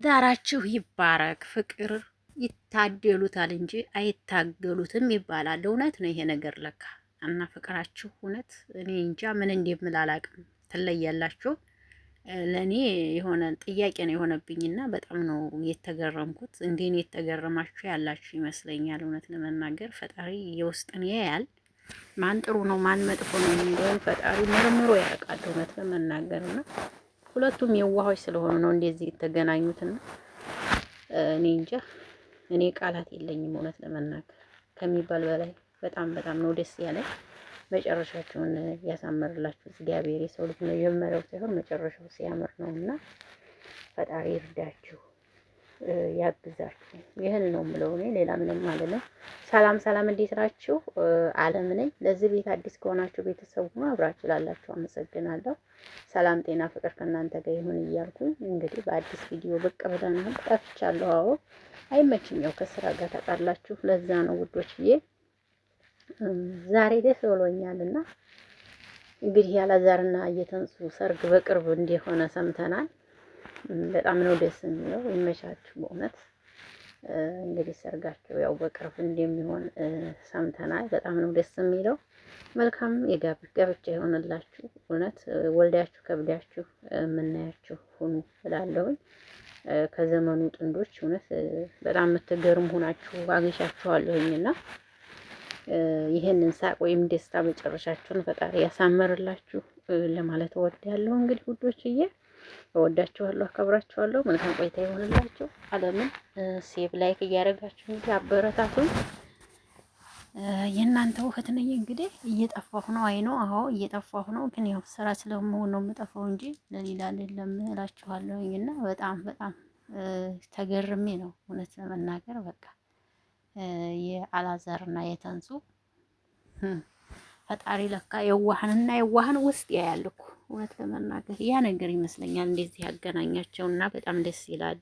ዳራችሁ ይባረክ። ፍቅር ይታደሉታል እንጂ አይታገሉትም ይባላል። እውነት ነው ይሄ ነገር ለካ እና ፍቅራችሁ እውነት እኔ እንጃ ምን እንደምል አላቅም። ትለያላችሁ። ለእኔ የሆነ ጥያቄ ነው የሆነብኝና በጣም ነው የተገረምኩት። እንዴን የተገረማችሁ ያላችሁ ይመስለኛል። እውነት ለመናገር ፈጣሪ የውስጥን ያያል። ማን ጥሩ ነው ማን መጥፎ ነው የሚለውን ፈጣሪ መርምሮ ያውቃል። እውነት ለመናገር እና ሁለቱም የዋሆች ስለሆኑ ነው እንደዚህ የተገናኙትና እኔ እንጃ እኔ ቃላት የለኝም እውነት ለመናገር ከሚባል በላይ በጣም ነው ደስ ያለኝ። መጨረሻቸውን ያሳምርላችሁ እግዚአብሔር። የሰው ልጅ መጀመሪያው ሳይሆን መጨረሻው ሲያምር ነውና ፈጣሪ ይርዳችሁ ያግዛችሁ። ይህን ነው የምለው እኔ ሌላ ምንም ማለት ነው። ሰላም እንዴት ናችሁ? አለም ነኝ። ለዚህ ቤት አዲስ ከሆናችሁ ቤተሰቡ ነው አብራችሁ ላላችሁ አመሰግናለሁ። ሰላም ጤና ፍቅር ከእናንተ ጋር ይሁን እያልኩኝ እንግዲህ በአዲስ ቪዲዮ ብቅ ብለናል። ጠፍቻለሁ። አዎ አይመችም፣ ያው ከስራ ጋር ታውቃላችሁ። ለዛ ነው ውዶችዬ ዛሬ ደስ ብሎኛልና እንግዲህ ያላዛርና እየተንሱ ሰርግ በቅርብ እንደሆነ ሰምተናል። በጣም ነው ደስ የሚለው። ይመቻችሁ በእውነት እንግዲህ ሰርጋቸው ያው በቅርብ እንደሚሆን ሰምተናል። በጣም ነው ደስ የሚለው። መልካም ጋብቻ ይሆንላችሁ። እውነት ወልዳችሁ ከብዳችሁ የምናያችሁ ሁኑ እላለሁኝ። ከዘመኑ ጥንዶች እውነት በጣም የምትገርሙ ሆናችሁ አግኝቻችኋለሁኝና ይሄንን ሳቅ ወይም ደስታ መጨረሻችሁን ፈጣሪ ያሳምርላችሁ ለማለት እወዳለሁ። እንግዲህ ውዶችዬ እወዳችኋለሁ፣ አከብራችኋለሁ። መልካም ቆይታ ይሆንላችሁ። አለምን ሴቭ ላይክ እያደረጋችሁ እንግዲህ አበረታቱን። የእናንተ እህት ነኝ እንግዲህ እየጠፋሁ ነው። አይ ነው አዎ እየጠፋሁ ነው፣ ግን ያው ስራ ስለመሆን ነው የምጠፋው እንጂ ለሌላ አይደለም እላችኋለሁኝ። እና በጣም ተገርሜ ነው እውነት ለመናገር በቃ የአላዛርና የተንሱ ፈጣሪ ለካ የዋህን ውስጥ ያያል እኮ እውነት ለመናገር ያ ነገር ይመስለኛል እንደዚህ ያገናኛቸውና በጣም ደስ ይላል።